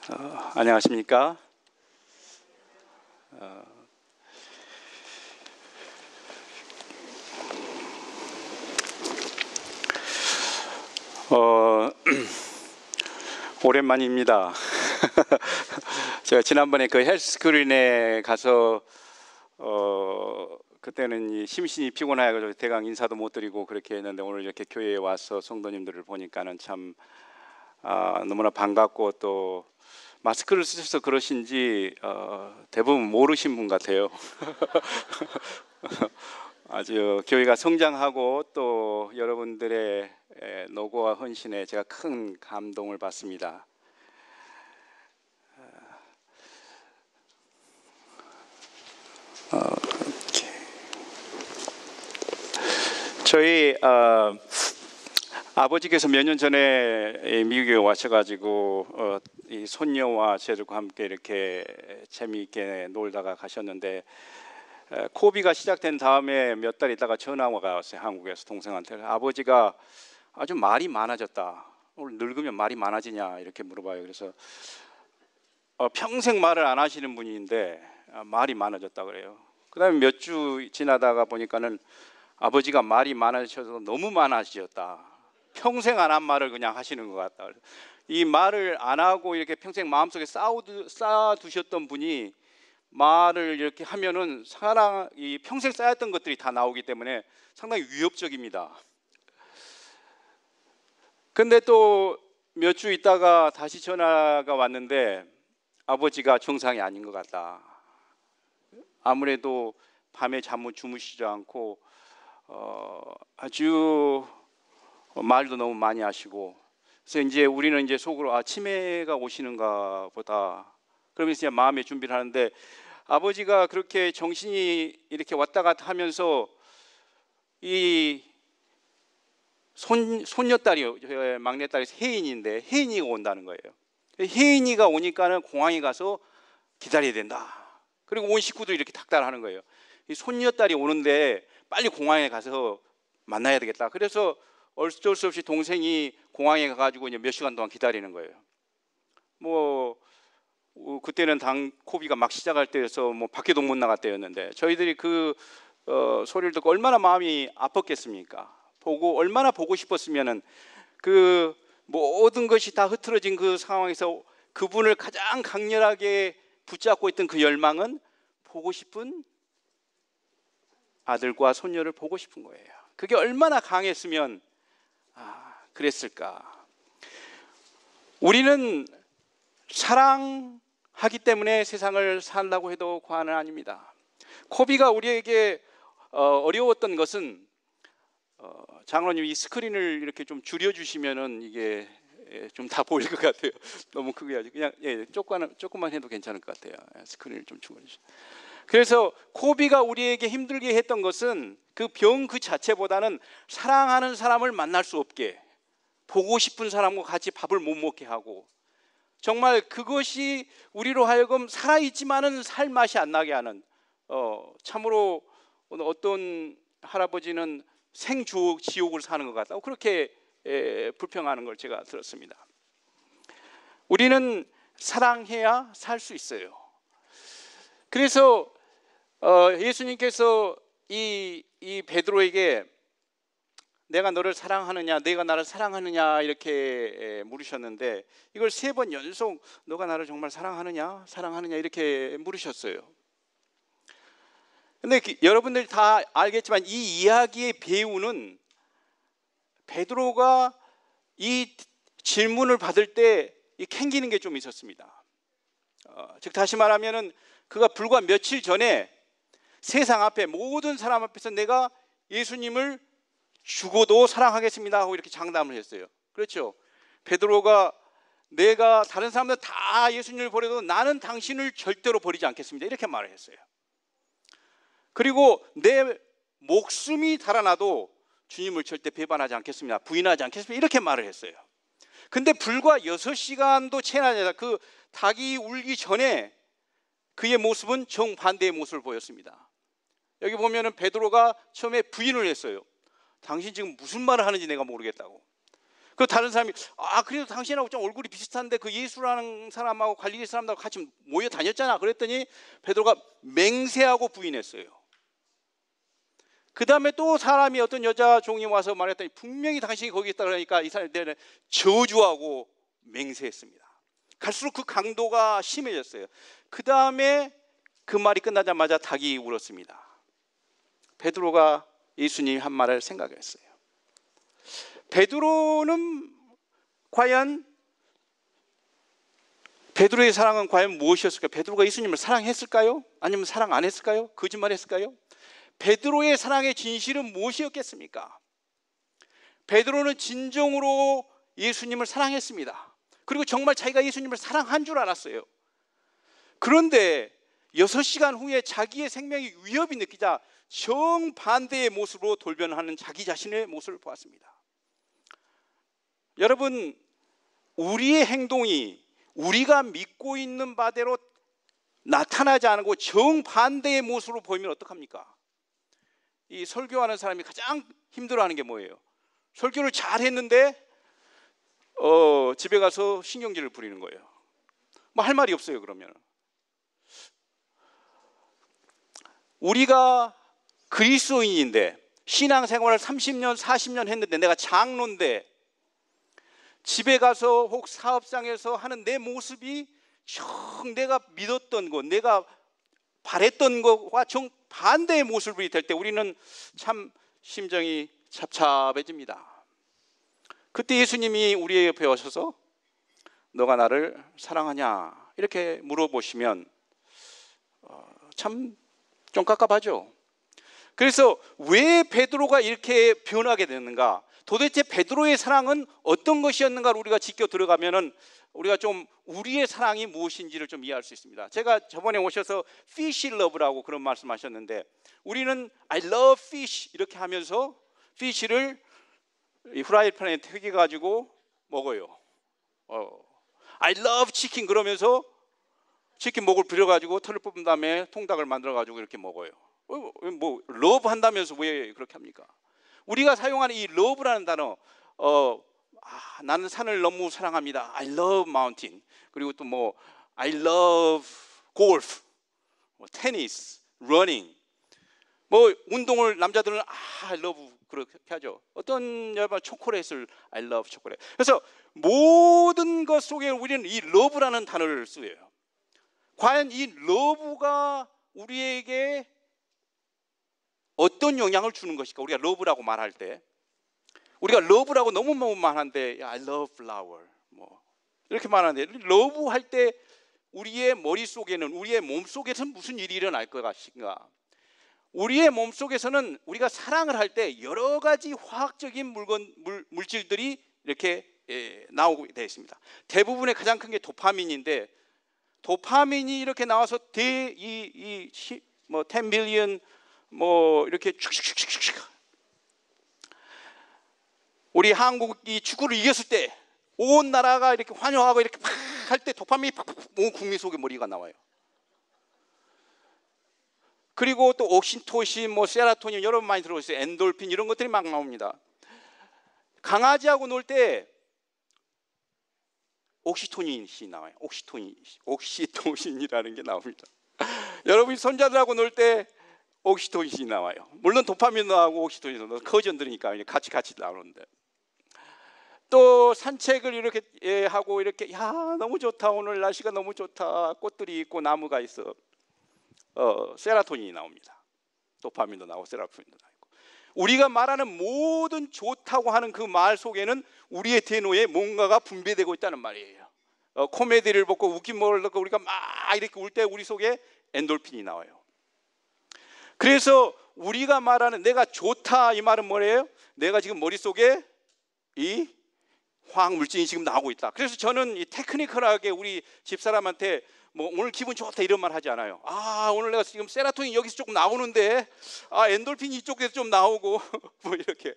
안녕하십니까? 오랜만입니다. 제가 지난번에 그 헬스스크린에 가서 그때는 심신이 피곤해가지고 대강 인사도 못 드리고 그렇게 했는데, 오늘 이렇게 교회에 와서 성도님들을 보니까는 참 너무나 반갑고, 또 마스크를 쓰셔서 그러신지 대부분 모르신 분 같아요. 아주 교회가 성장하고 또 여러분들의 노고와 헌신에 제가 큰 감동을 받습니다. 저희 아버지께서 몇 년 전에 미국에 와셔가지고 이 손녀와 저들과 함께 이렇게 재미있게 놀다가 가셨는데, 코비가 시작된 다음에 몇 달 있다가 전화가 왔어요. 한국에서 동생한테. 아버지가 아주 말이 많아졌다. 오늘 늙으면 말이 많아지냐 이렇게 물어봐요. 그래서 평생 말을 안 하시는 분인데 말이 많아졌다 그래요. 그 다음에 몇 주 지나다가 보니까는 아버지가 말이 많아지셔서 너무 많아지셨다. 평생 안 한 말을 그냥 하시는 것 같다. 이 말을 안 하고 이렇게 평생 마음속에 쌓아두셨던 분이 말을 이렇게 하면은 이 평생 쌓였던 것들이 다 나오기 때문에 상당히 위협적입니다. 근데 또 몇 주 있다가 다시 전화가 왔는데 아버지가 정상이 아닌 것 같다. 아무래도 밤에 잠을 주무시지 않고 아주 말도 너무 많이 하시고, 그래서 이제 우리는 이제 속으로 치매가 오시는가 보다. 그러면서 이제 마음의 준비를 하는데, 아버지가 그렇게 정신이 이렇게 왔다 갔다 하면서 이 손녀딸이, 저의 막내딸이 혜인인데 혜인이가 온다는 거예요. 혜인이가 오니까는 공항에 가서 기다려야 된다. 그리고 온 식구도 이렇게 닥달하는 거예요. 이 손녀딸이 오는데 빨리 공항에 가서 만나야 되겠다. 그래서 어쩔 수 없이 동생이 공항에 가가지고 이제 몇 시간 동안 기다리는 거예요. 그때는 코비가 막 시작할 때여서 밖에도 못 나갈 때였는데, 저희들이 그 소리를 듣고 얼마나 마음이 아팠겠습니까? 얼마나 보고 싶었으면은, 그 모든 것이 다 흐트러진 그 상황에서 그분을 가장 강렬하게 붙잡고 있던 그 열망은 보고 싶은 아들과 손녀를 보고 싶은 거예요. 그게 얼마나 강했으면 그랬을까. 우리는 사랑하기 때문에 세상을 산다고 해도 과언은 아닙니다. 코비가 우리에게 어려웠던 것은, 장로님 이 스크린을 이렇게 좀 줄여주시면은 이게 좀 다 보일 것 같아요. 너무 크게 하지. 그냥 조금만 해도 괜찮을 것 같아요. 스크린을 좀 줄여주시면. 그래서 코비가 우리에게 힘들게 했던 것은 그 병 그 자체보다는 사랑하는 사람을 만날 수 없게, 보고 싶은 사람과 같이 밥을 못 먹게 하고, 정말 그것이 우리로 하여금 살아있지만은 살 맛이 안 나게 하는, 참으로 어떤 할아버지는 생지옥을 사는 것 같다고 그렇게 불평하는 걸 제가 들었습니다. 우리는 사랑해야 살 수 있어요. 그래서 예수님께서 이 베드로에게 내가 너를 사랑하느냐, 내가 나를 사랑하느냐 이렇게 물으셨는데, 이걸 3번 연속 너가 나를 정말 사랑하느냐 이렇게 물으셨어요. 근데 여러분들 다 알겠지만 이 이야기의 배우는 베드로가 이 질문을 받을 때 캥기는 게 좀 있었습니다. 즉 다시 말하면은 그가 불과 며칠 전에 세상 앞에 모든 사람 앞에서 내가 예수님을 죽어도 사랑하겠습니다 하고 이렇게 장담을 했어요. 그렇죠? 베드로가 내가 다른 사람들 다 예수님을 버려도 나는 당신을 절대로 버리지 않겠습니다 이렇게 말을 했어요. 그리고 내 목숨이 달아나도 주님을 절대 배반하지 않겠습니다, 부인하지 않겠습니다 이렇게 말을 했어요. 근데 불과 6시간도 채나지 않아 그 닭이 울기 전에 그의 모습은 정반대의 모습을 보였습니다. 여기 보면은 베드로가 처음에 부인을 했어요. 당신 지금 무슨 말을 하는지 내가 모르겠다고. 그 다른 사람이 그래도 당신하고 좀 얼굴이 비슷한데 그 예수라는 사람하고 갈릴리 사람들하고 같이 모여 다녔잖아. 그랬더니 베드로가 맹세하고 부인했어요. 그 다음에 또 사람이 어떤 여자 종이 와서 말했더니 분명히 당신이 거기 있다 그러니까 이 사람들은 저주하고 맹세했습니다. 갈수록 그 강도가 심해졌어요. 그 다음에 그 말이 끝나자마자 닭이 울었습니다. 베드로가 예수님이 한 말을 생각했어요. 베드로는 과연 베드로의 사랑은 과연 무엇이었을까요? 베드로가 예수님을 사랑했을까요? 아니면 사랑 안 했을까요? 거짓말했을까요? 베드로의 사랑의 진실은 무엇이었겠습니까? 베드로는 진정으로 예수님을 사랑했습니다. 그리고 정말 자기가 예수님을 사랑한 줄 알았어요. 그런데 6시간 후에 자기의 생명이 위협이 느끼자 정반대의 모습으로 돌변하는 자기 자신의 모습을 보았습니다. 여러분, 우리의 행동이 우리가 믿고 있는 바대로 나타나지 않고 정반대의 모습으로 보이면 어떡합니까? 이 설교하는 사람이 가장 힘들어하는 게 뭐예요? 설교를 잘 했는데 집에 가서 신경질을 부리는 거예요. 뭐 할 말이 없어요. 그러면 우리가 그리스도인인데 신앙생활을 30년 40년 했는데 내가 장로인데 집에 가서 혹 사업장에서 하는 내 모습이 정 내가 믿었던 것, 내가 바랬던 것과 정반대의 모습이 될 때 우리는 참 심정이 잡잡해집니다. 그때 예수님이 우리의 옆에 오셔서 너가 나를 사랑하냐 이렇게 물어보시면 참 좀 깝깝하죠. 그래서 왜 베드로가 이렇게 변하게 됐는가? 도대체 베드로의 사랑은 어떤 것이었는가를 우리가 짚고 들어가면은 우리가 좀 우리의 사랑이 무엇인지를 좀 이해할 수 있습니다. 제가 저번에 오셔서 fish love라고 그런 말씀하셨는데 우리는 I love fish 이렇게 하면서 fish를 후라이팬에 튀겨 가지고 먹어요. I love chicken 그러면서 치킨 목을 부려 가지고 털을 뽑은 다음에 통닭을 만들어 가지고 이렇게 먹어요. 뭐 러브 한다면서 왜 그렇게 합니까? 우리가 사용하는 이 러브라는 단어, 나는 산을 너무 사랑합니다. I love mountain. 그리고 또 뭐 I love golf, 테니스, running. 뭐 운동을 남자들은 I love 그렇게 하죠. 어떤 여러분 초콜릿을 I love 초콜릿. 그래서 모든 것 속에 우리는 이 러브라는 단어를 써요. 과연 이 러브가 우리에게 어떤 영향을 주는 것일까? 우리가 러브라고 말할 때 우리가 러브라고 너무 말하는데 I love flower 뭐 이렇게 말하는데 러브 할 때 우리의 머릿속에는 우리의 몸속에서는 무슨 일이 일어날 것 같은가? 우리의 몸속에서는 우리가 사랑을 할 때 여러 가지 화학적인 물질들이 이렇게 나오게 되어 있습니다. 대부분의 가장 큰 게 도파민인데 도파민이 이렇게 나와서 뭐 10 빌리언 뭐 이렇게 축축축축축 우리 한국이 축구를 이겼을 때 온 나라가 이렇게 환호하고 이렇게 팍 할 때 도파민이 팍팍 온 국민 속에 머리가 나와요. 그리고 또 옥시토신, 뭐 세라토닌 여러분 많이 들어보셨어요. 엔돌핀 이런 것들이 막 나옵니다. 강아지하고 놀 때 옥시토닌이 나와요. 옥시토신이라는 게 나옵니다. 여러분이 손자들하고 놀 때 옥시토신이 나와요. 물론 도파민도 나오고 옥시토신도 커전들이니까 같이 나오는데 또 산책을 이렇게 하고 이렇게 야 너무 좋다 오늘 날씨가 너무 좋다 꽃들이 있고 나무가 있어 세라토닌이 나옵니다. 도파민도 나오고 세라토닌도 나오고 우리가 말하는 모든 좋다고 하는 그 말 속에는 우리의 대노에 뭔가가 분비되고 있다는 말이에요. 코미디를 보고 웃긴 뭘 듣고 우리가 막 이렇게 울 때 우리 속에 엔돌핀이 나와요. 그래서 우리가 말하는 내가 좋다 이 말은 뭐예요? 내가 지금 머릿속에 이 화학물질이 지금 나오고 있다. 그래서 저는 이 테크니컬하게 우리 집사람한테 뭐 오늘 기분 좋다 이런 말 하지 않아요. 오늘 내가 지금 세라토닌 여기서 조금 나오는데 엔돌핀이 이쪽에서 좀 나오고 뭐 이렇게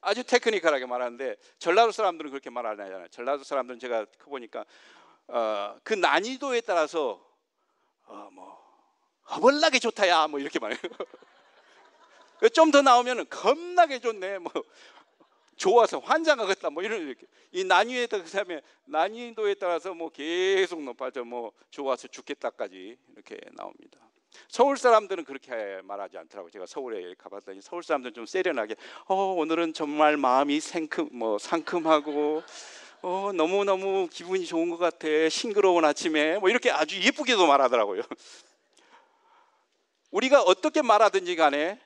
아주 테크니컬하게 말하는데 전라도 사람들은 그렇게 말 안 하잖아요. 전라도 사람들은 제가 보니까 그 난이도에 따라서 뭐 허벌나게 좋다야 뭐 이렇게 말해요. 좀 더 나오면 겁나게 좋네 뭐 좋아서 환장하겠다 뭐 이런 이렇게 이 난이도에 따라서 뭐 계속 높아져 뭐 좋아서 죽겠다까지 이렇게 나옵니다. 서울 사람들은 그렇게 말하지 않더라고요. 제가 서울에 가봤더니 서울 사람들은 좀 세련하게 오늘은 정말 마음이 상큼하고 너무너무 기분이 좋은 것 같아. 싱그러운 아침에 뭐 이렇게 아주 예쁘게도 말하더라고요. 우리가 어떻게 말하든지 간에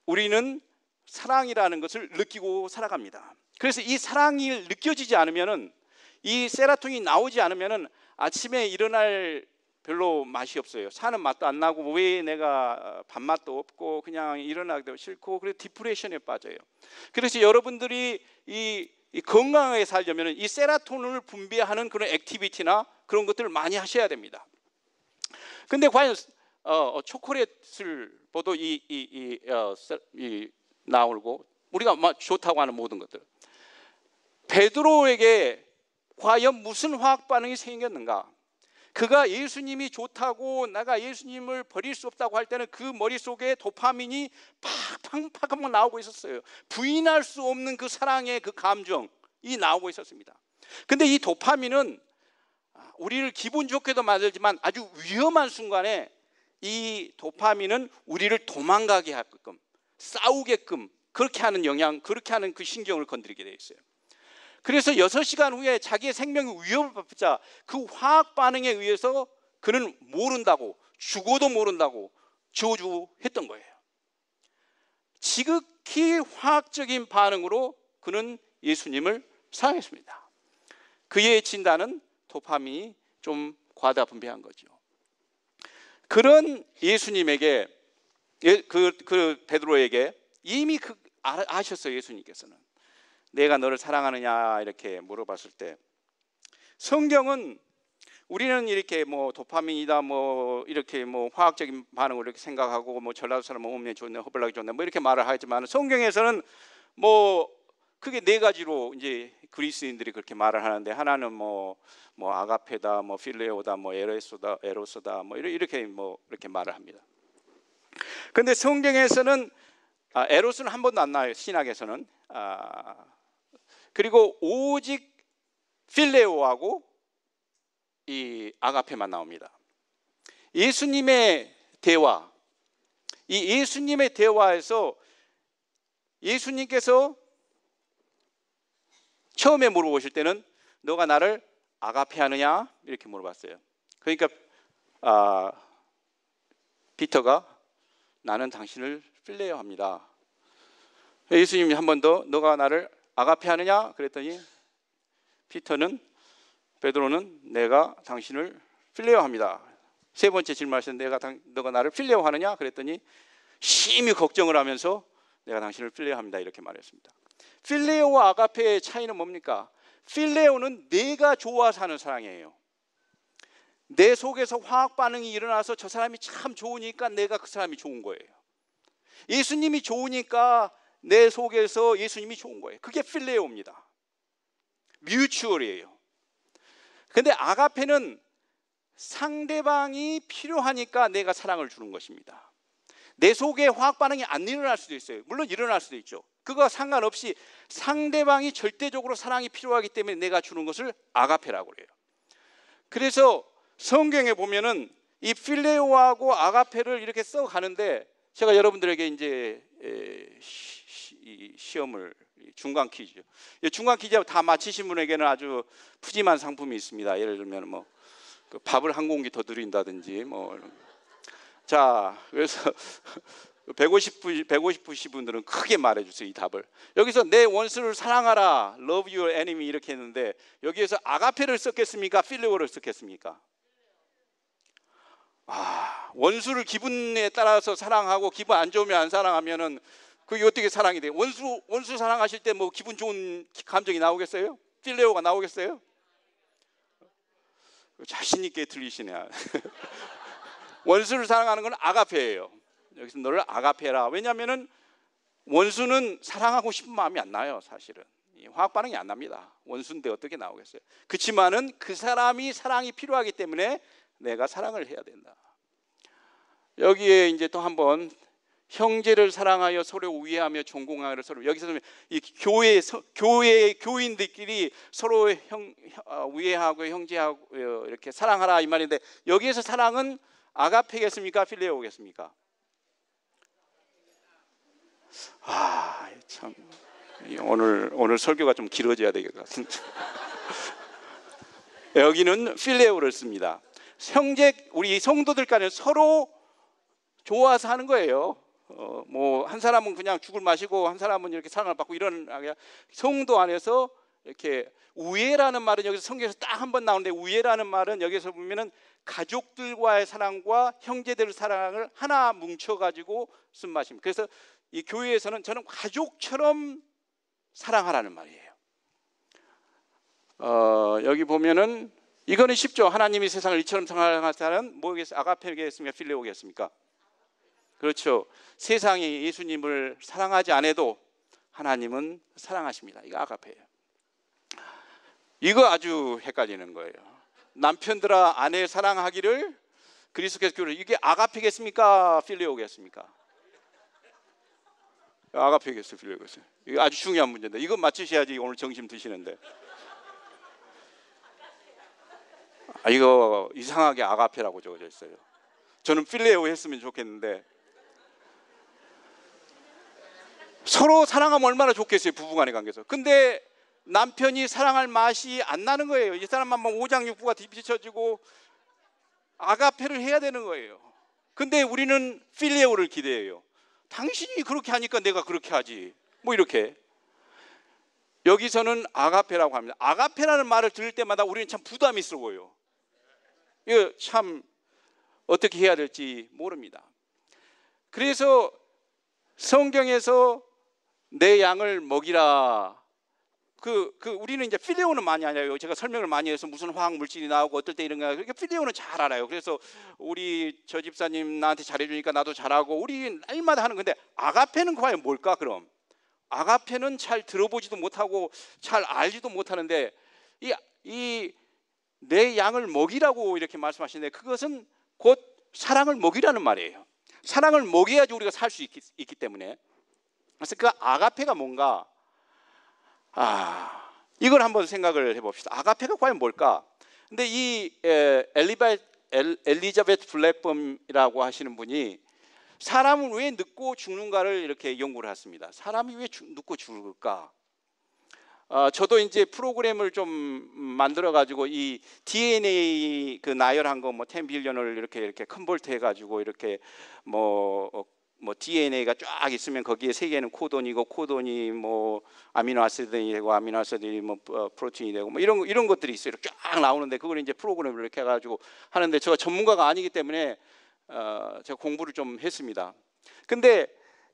우리는 사랑이라는 것을 느끼고 살아갑니다. 그래서 이 사랑이 느껴지지 않으면은, 이 세로토닌이 나오지 않으면은 아침에 일어날 별로 맛이 없어요. 사는 맛도 안 나고 왜 내가 밥맛도 없고 그냥 일어나기도 싫고, 그래서 디프레션에 빠져요. 그래서 여러분들이 이 건강하게 살려면 이 세로토닌을 분비하는 그런 액티비티나 그런 것들을 많이 하셔야 됩니다. 근데 과연 초콜릿을 보도 나오고 우리가 좋다고 하는 모든 것들, 베드로에게 과연 무슨 화학 반응이 생겼는가? 그가 예수님이 좋다고, 내가 예수님을 버릴 수 없다고 할 때는 그 머릿속에 도파민이 팍팍팍 나오고 있었어요. 부인할 수 없는 그 사랑의 그 감정이 나오고 있었습니다. 근데 이 도파민은 우리를 기분 좋게도 만들지만 아주 위험한 순간에 이 도파민은 우리를 도망가게 하게끔, 싸우게끔 그렇게 하는 영향, 그렇게 하는 그 신경을 건드리게 돼 있어요. 그래서 6시간 후에 자기의 생명이 위협을 받자 그 화학 반응에 의해서 그는 모른다고, 죽어도 모른다고 저주했던 거예요. 지극히 화학적인 반응으로 그는 예수님을 사랑했습니다. 그의 진단은 도파민이 좀 과다 분비한 거죠. 그런 예수님에게, 그 베드로에게 이미 아셨어요. 예수님께서는 내가 너를 사랑하느냐 이렇게 물어봤을 때, 성경은 우리는 이렇게 뭐 도파민이다 뭐 이렇게 뭐 화학적인 반응을 이렇게 생각하고 뭐 전라도 사람 몸에 좋네, 허벌나기 좋네 뭐 이렇게 말을 하지만, 성경에서는 뭐 크게 4가지로 이제 그리스인들이 그렇게 말을 하는데, 하나는 뭐 아가페다, 뭐 필레오다, 뭐 에로스다 뭐 이렇게 말을 합니다. 근데 성경에서는 에로스는 한 번도 안 나와요. 신학에서는. 그리고 오직 필레오하고 이 아가페만 나옵니다. 예수님의 대화, 이 예수님의 대화에서 예수님께서 처음에 물어보실 때는 너가 나를 아가페하느냐 이렇게 물어봤어요. 그러니까 피터가 나는 당신을 필레오합니다. 예수님이 한 번 더 너가 나를 아가페하느냐 그랬더니 베드로는 내가 당신을 필레오합니다. 3번째 질문하셨는데 너가 나를 필레오하느냐 그랬더니 심히 걱정을 하면서 내가 당신을 필레오합니다 이렇게 말했습니다. 필레오와 아가페의 차이는 뭡니까? 필레오는 내가 좋아서 하는 사랑이에요. 내 속에서 화학 반응이 일어나서 저 사람이 참 좋으니까 내가 그 사람이 좋은 거예요. 예수님이 좋으니까 내 속에서 예수님이 좋은 거예요. 그게 필레오입니다. 뮤추얼이에요. 근데 아가페는 상대방이 필요하니까 내가 사랑을 주는 것입니다. 내 속에 화학 반응이 안 일어날 수도 있어요. 물론 일어날 수도 있죠. 그거와 상관없이 상대방이 절대적으로 사랑이 필요하기 때문에 내가 주는 것을 아가페라고 그래요. 그래서 성경에 보면은 이 필레오하고 아가페를 이렇게 써 가는데, 제가 여러분들에게 이제 시험을, 중간 퀴즈, 중간 퀴즈 다 마치신 분에게는 아주 푸짐한 상품이 있습니다. 예를 들면 뭐 밥을 한 공기 더 드린다든지 뭐. 자, 그래서 150분 분들은 크게 말해주세요. 이 답을. 여기서 내 원수를 사랑하라, love your enemy 이렇게 했는데, 여기에서 아가페를 썼겠습니까? 필레오를 썼겠습니까? 원수를 기분에 따라서 사랑하고 기분 안 좋으면 안 사랑하면은 그게 어떻게 사랑이 돼요? 원수 사랑하실 때 뭐 기분 좋은 감정이 나오겠어요? 필레오가 나오겠어요? 자신 있게 들리시네. 원수를 사랑하는 건 아가페예요. 여기서 너를 아가페라. 왜냐하면은 원수는 사랑하고 싶은 마음이 안 나요. 사실은 화학 반응이 안 납니다. 원수인데 어떻게 나오겠어요? 그렇지만은 그 사람이 사랑이 필요하기 때문에 내가 사랑을 해야 된다. 여기에 이제 또 한번 형제를 사랑하여 서로 우애하며 존공하여 서로, 여기서 이 교회 교인들끼리 서로 우애하고 형제하고 이렇게 사랑하라 이 말인데, 여기에서 사랑은 아가페겠습니까? 필레오겠습니까? 참 오늘 설교가 좀 길어져야 될 것 같은데 여기는 필레오를 씁니다. 형제, 우리 성도들 간에 서로 좋아서 하는 거예요. 뭐 한 사람은 그냥 죽을 마시고 한 사람은 이렇게 사랑을 받고, 이런 성도 안에서 이렇게 우애라는 말은 여기서 성경에서 딱 한 번 나오는데, 우애라는 말은 여기서 보면은 가족들과의 사랑과 형제들의 사랑을 하나 뭉쳐 가지고 쓴 말입니다. 그래서 이 교회에서는 저는 가족처럼 사랑하라는 말이에요. 여기 보면은 이거는 쉽죠. 하나님이 세상을 이처럼 사랑하사는 뭐겠습니까? 아가페겠습니까? 필레오겠습니까? 그렇죠. 세상이 예수님을 사랑하지 않아도 하나님은 사랑하십니다. 이거 아가페예요. 이거 아주 헷갈리는 거예요. 남편들아 아내 사랑하기를 그리스도께서 교를, 이게 아가페겠습니까? 필레오겠습니까? 아가페겠어요, 필레오겠어요. 이거 아주 중요한 문제인데 이거 맞추셔야지 오늘 점심 드시는데. 이거 이상하게 아가페라고 적어져 있어요. 저는 필레오 했으면 좋겠는데. 서로 사랑하면 얼마나 좋겠어요, 부부간의 관계에서. 근데 남편이 사랑할 맛이 안 나는 거예요. 이 사람만 오장육부가 비춰지고 아가페를 해야 되는 거예요. 근데 우리는 필레오를 기대해요. 당신이 그렇게 하니까 내가 그렇게 하지, 뭐 이렇게. 여기서는 아가페라고 합니다. 아가페라는 말을 들을 때마다 우리는 참 부담스러워요. 이거 참 어떻게 해야 될지 모릅니다. 그래서 성경에서 내 양을 먹이라, 우리는 이제 필레오는 많이 알아요. 제가 설명을 많이 해서 무슨 화학 물질이 나오고 어떨 때 이런 거, 그러니까 필레오는 잘 알아요. 그래서 우리 저 집사님 나한테 잘해주니까 나도 잘하고, 우리 날마다 하는 건데, 아가페는 과연 뭘까? 그럼 아가페는 잘 들어보지도 못하고 잘 알지도 못하는데, 이 내 양을 먹이라고 이렇게 말씀하시는데, 그것은 곧 사랑을 먹이라는 말이에요. 사랑을 먹여야지 우리가 살 수 있기 때문에. 그래서 그 아가페가 뭔가, 이걸 한번 생각을 해봅시다. 아가페가 과연 뭘까? 근데 이 엘리자베트 블랙범이라고 하시는 분이 사람은 왜 늙고 죽는가를 이렇게 연구를 했습니다. 사람이 왜 늙고 죽을까? 저도 이제 프로그램을 좀 만들어 가지고 이 DNA 그 나열한 거 뭐 10빌리언을 이렇게 컨버트 해 가지고 이렇게 뭐 DNA가 쫙 있으면 거기에 세 개는 코돈이고, 코돈이 뭐 아미노아시드이 되고, 아미노아시드이 뭐 프로틴이 되고, 뭐 이런 것들이 있어요. 쫙 나오는데 그걸 이제 프로그램을 이렇게 해 가지고 하는데, 제가 전문가가 아니기 때문에 제가 공부를 좀 했습니다. 근데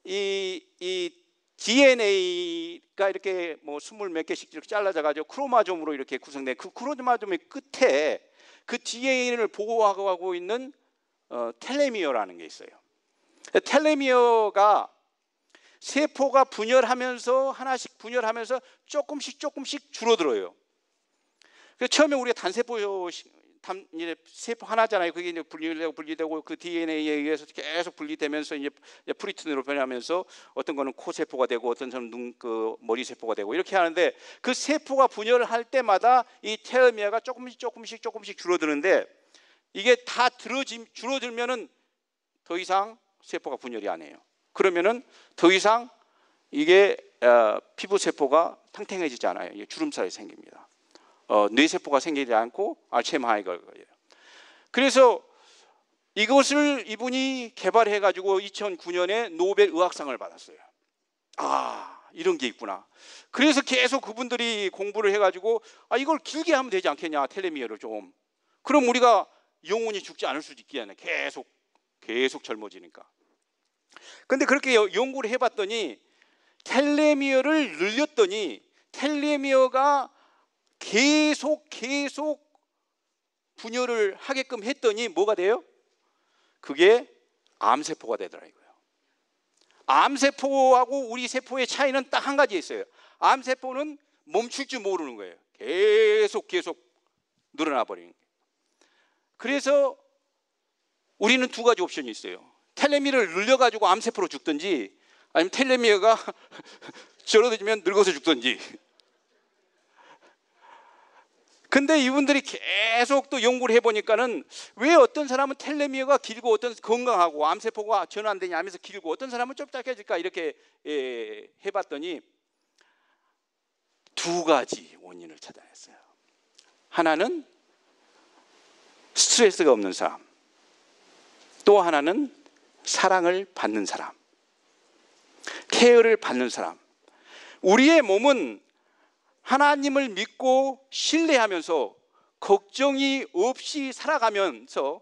이 DNA가 이렇게 뭐 20몇 개씩 이렇게 잘라져 가지고 크로모솜으로 이렇게 구성된 그 크로모솜의 끝에 그 DNA를 보호하고 있는 텔레미어라는 게 있어요. 텔레미어가 세포가 분열하면서 하나씩 분열하면서 조금씩 줄어들어요. 그래서 처음에 우리가 단세포 세포 하나잖아요. 그게 이제 분리되고 그 DNA에 의해서 계속 분리되면서 이제 프로틴으로 변하면서 어떤 거는 코 세포가 되고, 어떤 사람은 머리 세포가 되고, 이렇게 하는데, 그 세포가 분열을 할 때마다 이 텔레미어가 조금씩 줄어드는데, 이게 다 줄어들면은 더 이상 세포가 분열이 안 해요. 그러면은 더 이상 이게 피부 세포가 탱탱해지지 않아요. 이게 주름살이 생깁니다. 뇌세포가 생기지 않고 알츠하이머가 걸려요. 그래서 이것을 이분이 개발해 가지고 2009년에 노벨 의학상을 받았어요. 이런 게 있구나. 그래서 계속 그분들이 공부를 해 가지고 이걸 길게 하면 되지 않겠냐, 텔레미어를 좀. 그럼 우리가 영원히 죽지 않을 수도 있겠네. 계속 젊어지니까. 근데 그렇게 연구를 해봤더니 텔레미어를 늘렸더니 텔레미어가 계속 분열을 하게끔 했더니 뭐가 돼요? 그게 암세포가 되더라고요. 암세포하고 우리 세포의 차이는 딱 한 가지 있어요. 암세포는 멈출 줄 모르는 거예요. 계속 늘어나 버리는 거예요. 그래서 우리는 두 가지 옵션이 있어요. 텔레미어를 늘려가지고 암세포로 죽든지 아니면 텔레미어가 줄어들면 늙어서 죽든지. 근데 이분들이 계속 또 연구를 해보니까는 왜 어떤 사람은 텔레미어가 길고 어떤 건강하고 암세포가 전환 안 되냐 하면서 길고 어떤 사람은 좀 짧아질까 이렇게 해봤더니 두 가지 원인을 찾아냈어요. 하나는 스트레스가 없는 사람, 또 하나는 사랑을 받는 사람, 케어를 받는 사람. 우리의 몸은 하나님을 믿고 신뢰하면서 걱정이 없이 살아가면서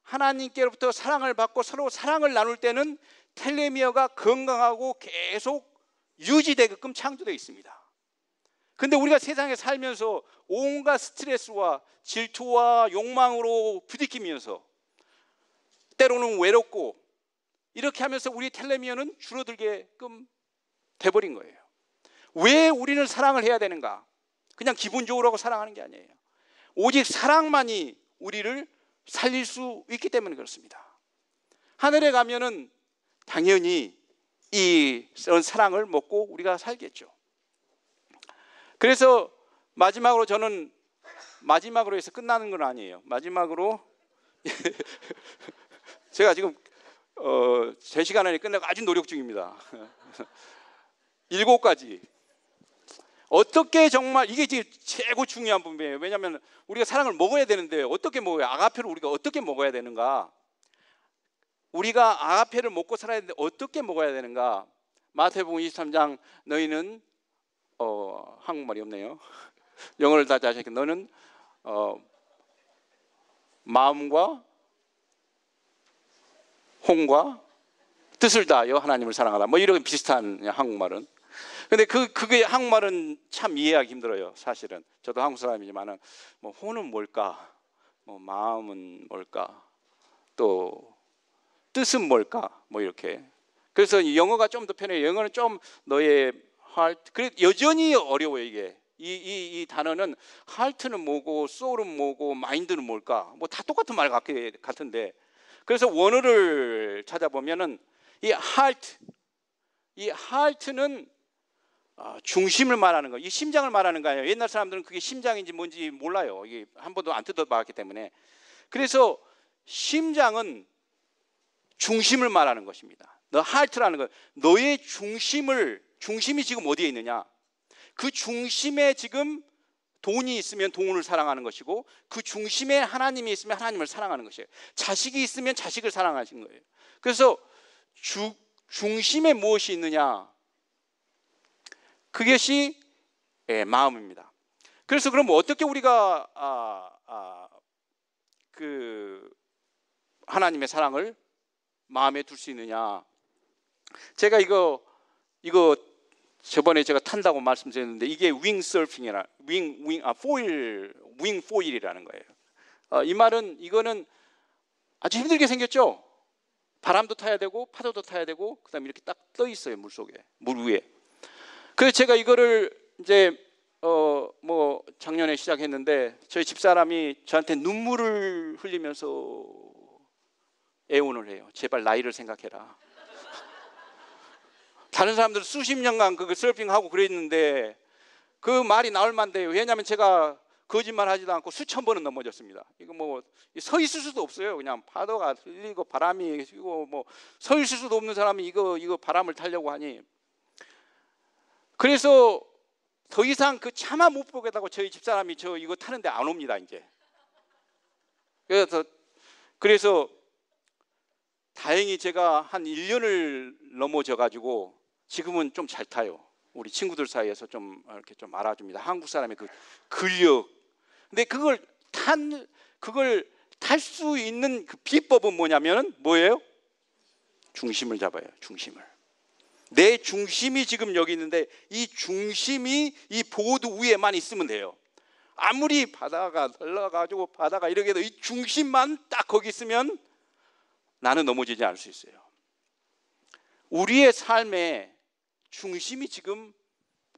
하나님께로부터 사랑을 받고 서로 사랑을 나눌 때는 텔레미어가 건강하고 계속 유지되게끔 창조되어 있습니다. 근데 우리가 세상에 살면서 온갖 스트레스와 질투와 욕망으로 부딪히면서 때로는 외롭고 이렇게 하면서 우리 텔레미어는 줄어들게끔 돼버린 거예요. 왜 우리는 사랑을 해야 되는가? 그냥 기본적으로 하고 사랑하는 게 아니에요. 오직 사랑만이 우리를 살릴 수 있기 때문에 그렇습니다. 하늘에 가면은 당연히 이런 사랑을 먹고 우리가 살겠죠. 그래서 마지막으로 저는 마지막으로 해서 끝나는 건 아니에요. 마지막으로 제가 지금 제 시간 안에 끝내고 아주 노력 중입니다. 7가지. 어떻게 정말 이게 지금 최고 중요한 부분이에요. 왜냐하면 우리가 사랑을 먹어야 되는데 어떻게 먹어요? 아가페를 우리가 어떻게 먹어야 되는가? 우리가 아가페를 먹고 살아야 되는데 어떻게 먹어야 되는가? 마태복음 23장 너희는 한국말이 없네요. 영어를 다 자시니까 너는 마음과 혼과 뜻을 다하여 하나님을 사랑하라. 뭐 이런 비슷한 한국말은. 근데 그게 한국말은 참 이해하기 힘들어요. 사실은 저도 한국 사람이지만은 뭐 혼은 뭘까, 뭐 마음은 뭘까, 또 뜻은 뭘까, 뭐 이렇게. 그래서 영어가 좀 더 편해요. 영어는 좀 너의 heart. 그래 여전히 어려워요 이게. 이 단어는 heart는 뭐고, soul은 뭐고, mind는 뭘까? 뭐 다 똑같은 말 같은데. 그래서 원어를 찾아보면은 이 heart는 중심을 말하는 거, 이 심장을 말하는 거 아니에요. 옛날 사람들은 그게 심장인지 뭔지 몰라요. 이게 한 번도 안 뜯어봤기 때문에. 그래서 심장은 중심을 말하는 것입니다. 너 heart라는 거, 너의 중심이 지금 어디에 있느냐? 그 중심에 지금 돈이 있으면 돈을 사랑하는 것이고, 그 중심에 하나님이 있으면 하나님을 사랑하는 것이에요. 자식이 있으면 자식을 사랑하시는 거예요. 그래서 중심에 무엇이 있느냐? 그것이 마음입니다. 그래서 그럼 어떻게 우리가 그 하나님의 사랑을 마음에 둘 수 있느냐? 제가 이거 저번에 제가 탄다고 말씀드렸는데 이게 윙서핑이라 윙포일이라는 거예요. 이 말은 이거는 아주 힘들게 생겼죠. 바람도 타야 되고 파도도 타야 되고 그다음에 이렇게 딱 떠 있어요 물 속에, 물 위에. 그래서 제가 이거를 이제 뭐 작년에 시작했는데 저희 집사람이 저한테 눈물을 흘리면서 애원을 해요. 제발 나이를 생각해라. 다른 사람들은 수십 년간 그 서핑하고 그랬는데 그 말이 나올 만돼요. 왜냐하면 제가 거짓말 하지도 않고 수천 번은 넘어졌습니다. 이거 뭐 서 있을 수도 없어요. 그냥 파도가 흘리고 바람이 휘고 뭐 서 있을 수도 없는 사람이 이거 바람을 타려고 하니. 그래서 더 이상 그 차마 못 보겠다고 저희 집사람이 저 이거 타는데 안 옵니다 이제. 그래서 다행히 제가 한 1년을 넘어져 가지고 지금은 좀 잘 타요. 우리 친구들 사이에서 좀 이렇게 좀 알아줍니다. 한국 사람의 그 근력. 근데 그걸 탈 수 있는 그 비법은 뭐냐면 뭐예요? 중심을 잡아요. 중심을. 내 중심이 지금 여기 있는데 이 중심이 이 보드 위에만 있으면 돼요. 아무리 바다가 흘러가지고 바다가 이렇게 해도 이 중심만 딱 거기 있으면 나는 넘어지지 않을 수 있어요. 우리의 삶에 중심이 지금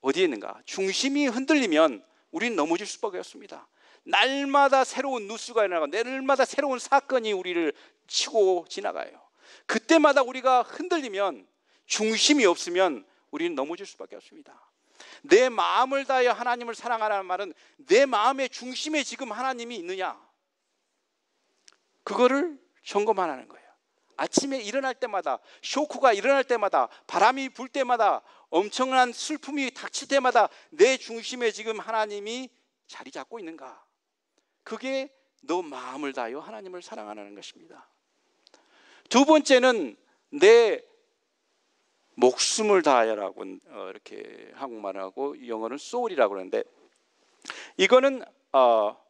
어디에 있는가? 중심이 흔들리면 우리는 넘어질 수밖에 없습니다. 날마다 새로운 뉴스가 일어나고 날마다 새로운 사건이 우리를 치고 지나가요. 그때마다 우리가 흔들리면, 중심이 없으면 우리는 넘어질 수밖에 없습니다. 내 마음을 다하여 하나님을 사랑하라는 말은 내 마음의 중심에 지금 하나님이 있느냐, 그거를 점검하라는 거예요. 아침에 일어날 때마다, 쇼크가 일어날 때마다, 바람이 불 때마다, 엄청난 슬픔이 닥칠 때마다 내 중심에 지금 하나님이 자리 잡고 있는가, 그게 너 마음을 다하여 하나님을 사랑하라는 것입니다. 두 번째는 내 목숨을 다하여라고 이렇게 한국말하고 영어는 soul이라고 그러는데, 이거는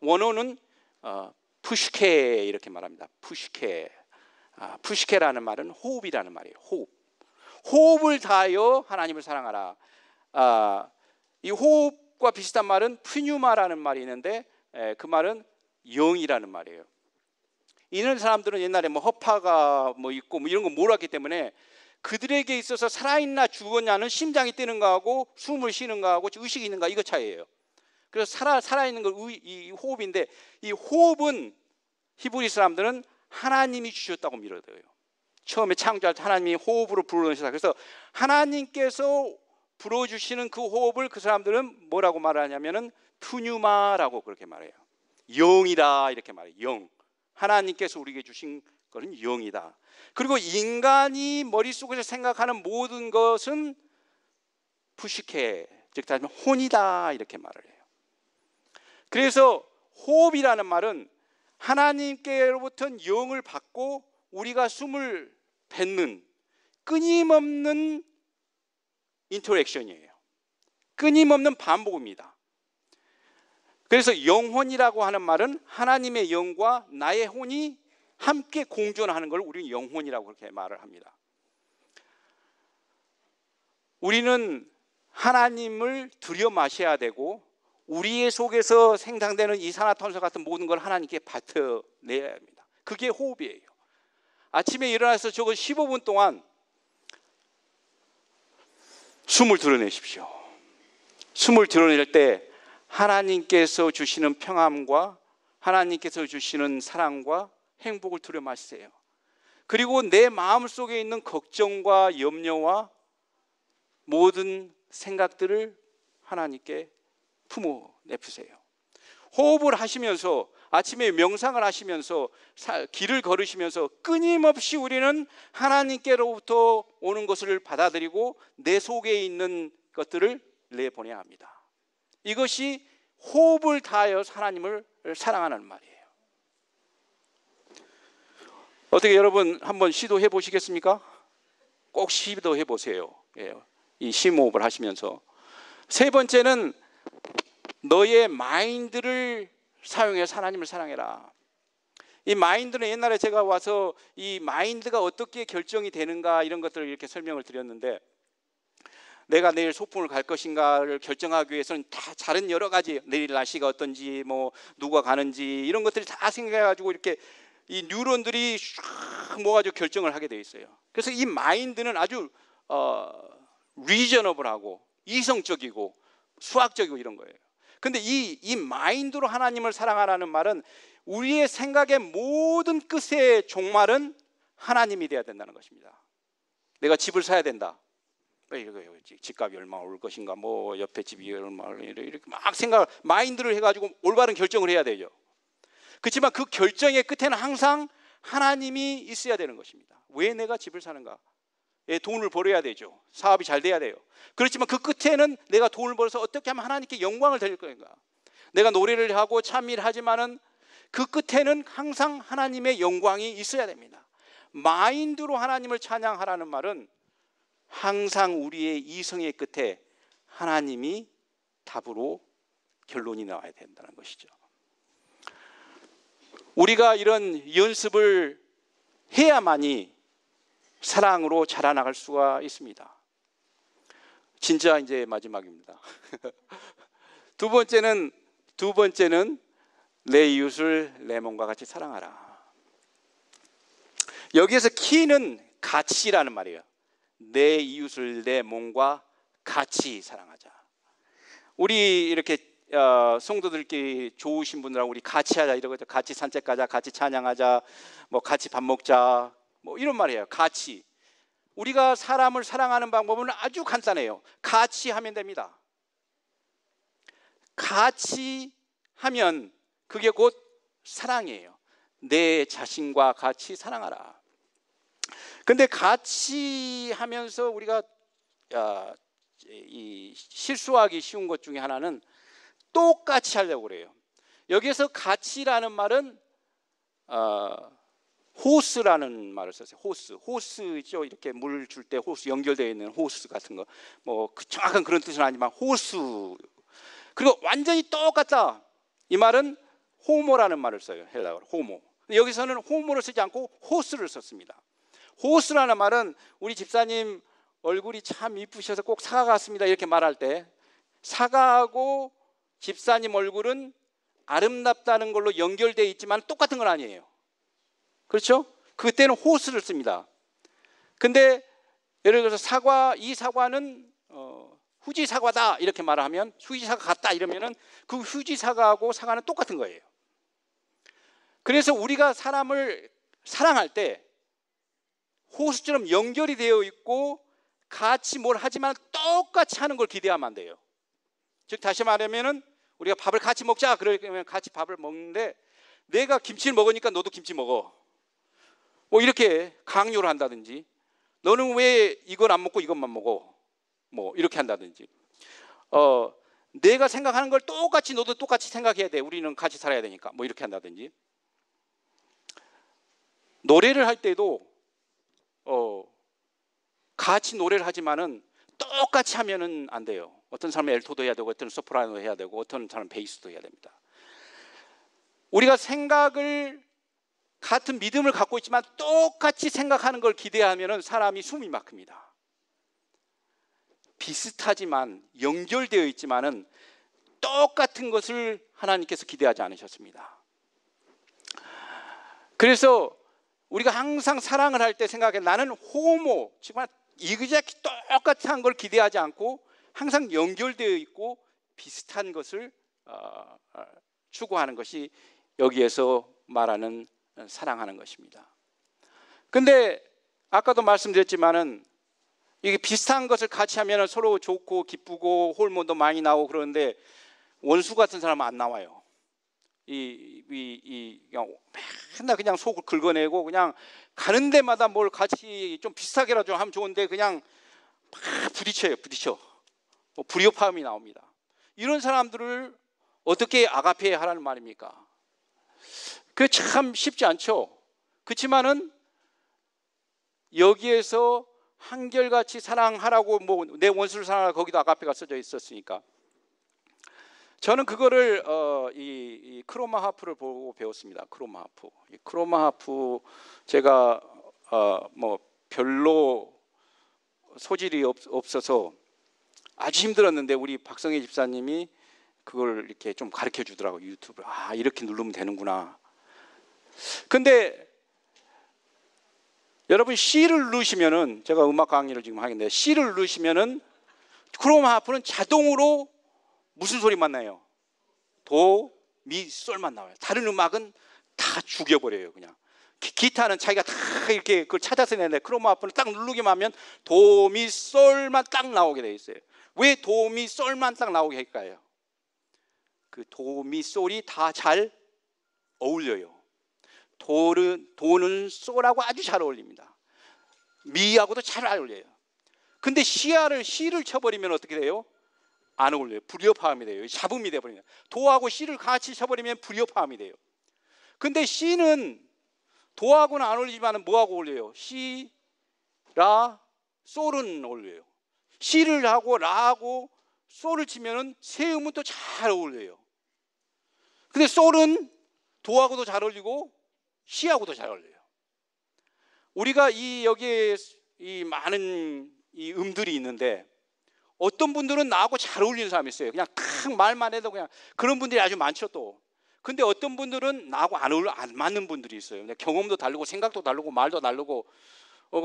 원어는 푸시케 이렇게 말합니다. 푸시케. 푸시케라는 말은 호흡이라는 말이에요. 호흡을 다하여 하나님을 사랑하라. 이 호흡과 비슷한 말은 푸뉴마라는 말이 있는데, 그 말은 영이라는 말이에요. 이런 사람들은 옛날에 뭐 허파가 뭐 있고 뭐 이런 거 몰랐기 때문에 그들에게 있어서 살아있나 죽었냐는 심장이 뛰는 거하고 숨을 쉬는 거하고 의식이 있는가, 이거 차이예요. 그래서 살아있는 건 이 호흡인데, 이 호흡은 히브리 사람들은 하나님이 주셨다고 믿어요. 처음에 창조할 때 하나님이 호흡으로 불어넣으셨다. 그래서 하나님께서 불어주시는 그 호흡을 그 사람들은 뭐라고 말하냐면은 푸뉴마라고 그렇게 말해요. 영이다 이렇게 말해요. 영. 하나님께서 우리에게 주신 것은 영이다. 그리고 인간이 머릿속에서 생각하는 모든 것은 푸시케, 즉 다시 말하면 혼이다 이렇게 말을 해요. 그래서 호흡이라는 말은 하나님께로부터 영을 받고 우리가 숨을 뱉는 끊임없는 인터랙션이에요. 끊임없는 반복입니다. 그래서 영혼이라고 하는 말은 하나님의 영과 나의 혼이 함께 공존하는 걸 우리는 영혼이라고 그렇게 말을 합니다. 우리는 하나님을 들여 마셔야 되고, 우리의 속에서 생산되는 이산화탄소 같은 모든 걸 하나님께 받아내야 합니다. 그게 호흡이에요. 아침에 일어나서 저거 15분 동안 숨을 드러내십시오. 숨을 드러낼 때 하나님께서 주시는 평안과 하나님께서 주시는 사랑과 행복을 들여 마시세요. 그리고 내 마음속에 있는 걱정과 염려와 모든 생각들을 하나님께 품어 내푸세요. 호흡을 하시면서, 아침에 명상을 하시면서, 길을 걸으시면서 끊임없이 우리는 하나님께로부터 오는 것을 받아들이고 내 속에 있는 것들을 내보내야 합니다. 이것이 호흡을 다하여 하나님을 사랑하는 말이에요. 어떻게 여러분 한번 시도해 보시겠습니까? 꼭 시도해 보세요. 이 심호흡을 하시면서. 세 번째는 너의 마인드를 사용해서 하나님을 사랑해라. 이 마인드는 옛날에 제가 와서 이 마인드가 어떻게 결정이 되는가 이런 것들을 이렇게 설명을 드렸는데, 내가 내일 소풍을 갈 것인가를 결정하기 위해서는 다 다른 여러 가지, 내일 날씨가 어떤지, 뭐 누가 가는지 이런 것들이 다 생각해가지고 이렇게 이 뉴런들이 쫙 모아가지고 결정을 하게 돼 있어요. 그래서 이 마인드는 아주 리저너블하고 이성적이고 수학적이고 이런 거예요. 근데 이 마인드로 하나님을 사랑하라는 말은 우리의 생각의 모든 끝의 종말은 하나님이 돼야 된다는 것입니다. 내가 집을 사야 된다. 집값이 얼마 올 것인가, 뭐 옆에 집이 얼마, 이렇게 막 생각, 마인드를 해가지고 올바른 결정을 해야 되죠. 그렇지만 그 결정의 끝에는 항상 하나님이 있어야 되는 것입니다. 왜 내가 집을 사는가? 돈을 벌어야 되죠. 사업이 잘 돼야 돼요. 그렇지만 그 끝에는 내가 돈을 벌어서 어떻게 하면 하나님께 영광을 드릴 건가? 내가 노래를 하고 참일을 하지만은 그 끝에는 항상 하나님의 영광이 있어야 됩니다. 마인드로 하나님을 찬양하라는 말은 항상 우리의 이성의 끝에 하나님이 답으로 결론이 나와야 된다는 것이죠. 우리가 이런 연습을 해야만이 사랑으로 자라나갈 수가 있습니다. 진짜 이제 마지막입니다. 두 번째는 내 이웃을 내 몸과 같이 사랑하라. 여기에서 키는 같이라는 말이에요. 내 이웃을 내 몸과 같이 사랑하자. 우리 이렇게 성도들끼리 좋으신 분들하고 우리 같이 하자 이러거든요. 같이 산책 가자, 같이 찬양하자, 뭐 같이 밥 먹자, 뭐 이런 말이에요. 같이. 우리가 사람을 사랑하는 방법은 아주 간단해요. 같이 하면 됩니다. 같이 하면 그게 곧 사랑이에요. 내 자신과 같이 사랑하라. 근데 같이 하면서 우리가 이 실수하기 쉬운 것 중에 하나는 똑같이 하려고 그래요. 여기에서 같이라는 말은 호스라는 말을 썼어요. 호스죠. 이렇게 물 줄 때 호스, 연결되어 있는 호스 같은 거. 뭐 정확한 그런 뜻은 아니지만 호스. 그리고 완전히 똑같다. 이 말은 호모라는 말을 써요. 헬라어로 호모. 여기서는 호모를 쓰지 않고 호스를 썼습니다. 호스라는 말은 우리 집사님 얼굴이 참 이쁘셔서 꼭 사과 같습니다 이렇게 말할 때 사과하고 집사님 얼굴은 아름답다는 걸로 연결되어 있지만 똑같은 건 아니에요. 그렇죠? 그때는 호스를 씁니다. 근데 예를 들어서 이 사과는 후지 사과다 이렇게 말하면 후지 사과 같다 이러면은 그 후지 사과하고 사과는 똑같은 거예요. 그래서 우리가 사람을 사랑할 때 호수처럼 연결이 되어 있고 같이 뭘 하지만 똑같이 하는 걸 기대하면 안 돼요. 즉 다시 말하면은 우리가 밥을 같이 먹자 그러면 같이 밥을 먹는데 내가 김치를 먹으니까 너도 김치 먹어. 뭐 이렇게 강요를 한다든지 너는 왜 이건 안 먹고 이것만 먹어? 뭐 이렇게 한다든지 내가 생각하는 걸 똑같이 너도 똑같이 생각해야 돼. 우리는 같이 살아야 되니까 뭐 이렇게 한다든지 노래를 할 때도 같이 노래를 하지만은 똑같이 하면은 안 돼요. 어떤 사람은 엘토도 해야 되고 어떤 소프라노도 해야 되고 어떤 사람은 베이스도 해야 됩니다. 우리가 생각을 같은 믿음을 갖고 있지만 똑같이 생각하는 걸 기대하면은 사람이 숨이 막힙니다. 비슷하지만 연결되어 있지만은 똑같은 것을 하나님께서 기대하지 않으셨습니다. 그래서 우리가 항상 사랑을 할 때 생각해 나는 호모, 정말 이그저기 똑같은 걸 기대하지 않고 항상 연결되어 있고 비슷한 것을 추구하는 것이 여기에서 말하는 사랑하는 것입니다. 근데 아까도 말씀드렸지만은 이게 비슷한 것을 같이 하면 서로 좋고 기쁘고 호르몬도 많이 나오고 그러는데 원수 같은 사람은 안 나와요. 그냥 맨날 그냥 속을 긁어내고 그냥 가는 데마다 뭘 같이 좀 비슷하게라도 하면 좋은데 그냥 막 부딪혀. 불협화음이 나옵니다. 이런 사람들을 어떻게 아가페 하라는 말입니까? 그게 참 쉽지 않죠. 그렇지만은 여기에서 한결같이 사랑하라고 뭐 내 원수를 사랑하라 거기도 아가페가 써져 있었으니까 저는 그거를 이 크로마 하프를 보고 배웠습니다. 크로마 하프. 이 크로마 하프 제가 뭐 별로 소질이 없어서 아주 힘들었는데 우리 박성희 집사님이 그걸 이렇게 좀 가르쳐 주더라고요. 유튜브를. 아, 이렇게 누르면 되는구나. 근데 여러분 C를 누르시면은 제가 음악 강의를 지금 하겠는데 C를 누르시면은 크로마 하프는 자동으로 무슨 소리만 나요? 도, 미, 솔만 나와요. 다른 음악은 다 죽여버려요. 그냥 기타는 자기가 다 이렇게 그걸 찾아서 내는데 크로마 하프는 딱 누르기만 하면 도, 미, 솔만 딱 나오게 돼 있어요. 왜 도, 미, 솔만 딱 나오게 할까요? 그 도, 미, 솔이 다 잘 어울려요. 도는 솔하고 아주 잘 어울립니다. 미하고도 잘 어울려요. 근데 C를 쳐버리면 어떻게 돼요? 안 어울려요. 불협화음이 돼요. 잡음이 돼버려요. 도하고 C를 같이 쳐버리면 불협화음이 돼요. 근데 C는 도하고는 안 어울리지만 뭐하고 어울려요? C, 라, 솔은 어울려요. C를 하고 라하고 솔을 치면은 세 음은 또 잘 어울려요. 근데 솔은 도하고도 잘 어울리고 C하고도 잘 어울려요. 우리가 여기에 이 많은 이 음들이 있는데 어떤 분들은 나하고 잘 어울리는 사람이 있어요. 그냥 탁 말만 해도 그냥 그런 분들이 아주 많죠 또. 근데 어떤 분들은 나하고 안 맞는 분들이 있어요. 경험도 다르고 생각도 다르고 말도 다르고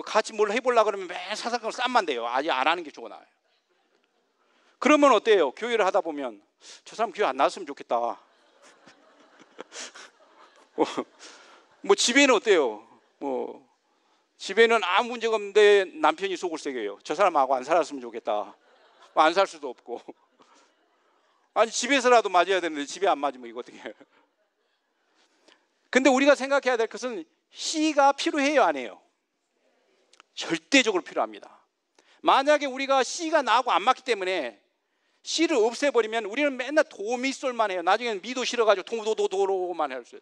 같이 뭘 해보려고 그러면 맨 사사건 쌈만 돼요. 아직 안 하는 게 좋아 나요. 그러면 어때요? 교회를 하다 보면 저 사람 교회 안 나왔으면 좋겠다. 뭐 집에는 어때요? 뭐 집에는 아무 문제가 없는데 남편이 속을 새겨요. 저 사람하고 안 살았으면 좋겠다. 안 살 수도 없고. 아니 집에서라도 맞아야 되는데 집에 안 맞으면 이거 어떻게 해요? 근데 우리가 생각해야 될 것은 씨가 필요해요, 안 해요? 절대적으로 필요합니다. 만약에 우리가 씨가 나하고 안 맞기 때문에 씨를 없애버리면 우리는 맨날 도미솔만 해요. 나중에는 미도 싫어가지고 도도도도로만 할 수 있어요.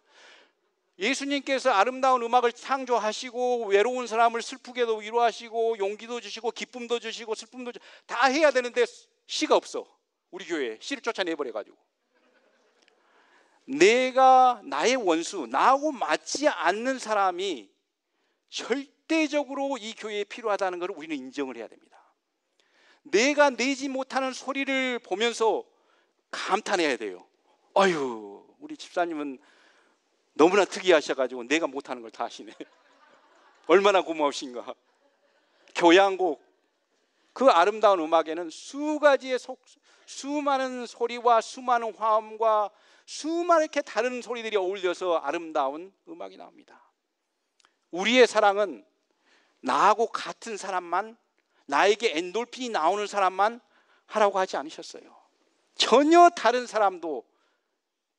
예수님께서 아름다운 음악을 창조하시고 외로운 사람을 슬프게도 위로하시고 용기도 주시고 기쁨도 주시고 슬픔도 주시고 다 해야 되는데 씨가 없어. 우리 교회에 씨를 쫓아내버려가지고 내가 나의 원수, 나하고 맞지 않는 사람이 절대적으로 이 교회에 필요하다는 것을 우리는 인정을 해야 됩니다. 내가 내지 못하는 소리를 보면서 감탄해야 돼요. 아유, 우리 집사님은 너무나 특이하셔가지고 내가 못하는 걸 다 하시네. 얼마나 고마우신가. 교향곡, 그 아름다운 음악에는 수가지의 수많은 소리와 수많은 화음과 수많은 이렇게 다른 소리들이 어울려서 아름다운 음악이 나옵니다. 우리의 사랑은 나하고 같은 사람만, 나에게 엔돌핀이 나오는 사람만 하라고 하지 않으셨어요. 전혀 다른 사람도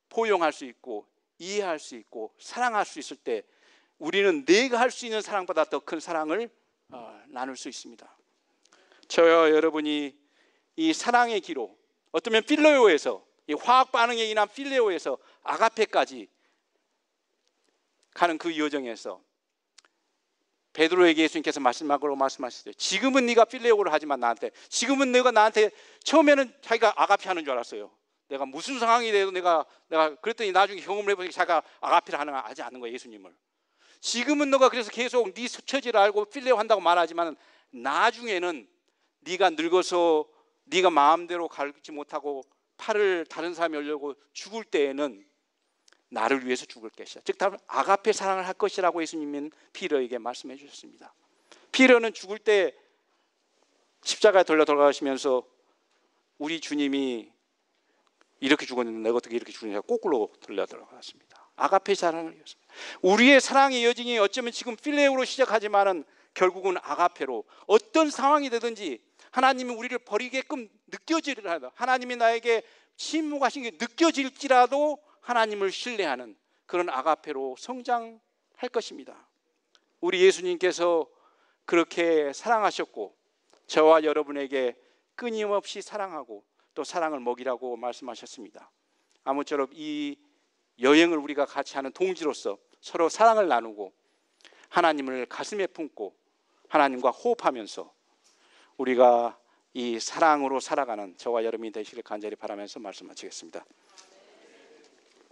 포용할 수 있고 이해할 수 있고 사랑할 수 있을 때 우리는 내가 할 수 있는 사랑보다 더 큰 사랑을 나눌 수 있습니다. 저와 여러분이 이 사랑의 기로, 어쩌면 필레오에서, 이 화학 반응에 인한 필레오에서 아가페까지 가는 그 여정에서 베드로에게 예수님께서 말씀하시죠. 지금은 네가 필레오를 하지만 나한테, 지금은 내가 나한테, 처음에는 자기가 아가페 하는 줄 알았어요. 내가 무슨 상황이 돼도 내가 그랬더니 나중에 경험을 해보니까 자기가 아가페를 하지 않는 거예요, 예수님을. 지금은 너가 그래서 계속 네 처지를 알고 필레오 한다고 말하지만 나중에는 네가 늙어서 네가 마음대로 가르치지 못하고 팔을 다른 사람이 열려고 죽을 때에는 나를 위해서 죽을 것이야. 즉 다른 아가페 사랑을 할 것이라고 예수님은 피러에게 말씀해 주셨습니다. 피러는 죽을 때 십자가에 돌려 돌아가시면서 우리 주님이 이렇게 죽었는데 내가 어떻게 이렇게 죽느냐 거꾸로 돌려 돌아갔습니다. 아가페 사랑을 위해서. 우리의 사랑의 여정이 어쩌면 지금 필레오로 시작하지만은 결국은 아가페로, 어떤 상황이 되든지 하나님이 우리를 버리게끔 느껴지더라도, 하나님이 나에게 침묵하신 게 느껴질지라도 하나님을 신뢰하는 그런 아가페로 성장할 것입니다. 우리 예수님께서 그렇게 사랑하셨고 저와 여러분에게 끊임없이 사랑하고 또 사랑을 먹이라고 말씀하셨습니다. 아무쪼록 이 여행을 우리가 같이 하는 동지로서 서로 사랑을 나누고 하나님을 가슴에 품고 하나님과 호흡하면서 우리가 이 사랑으로 살아가는 저와 여러분이 되시길 간절히 바라면서 말씀 마치겠습니다.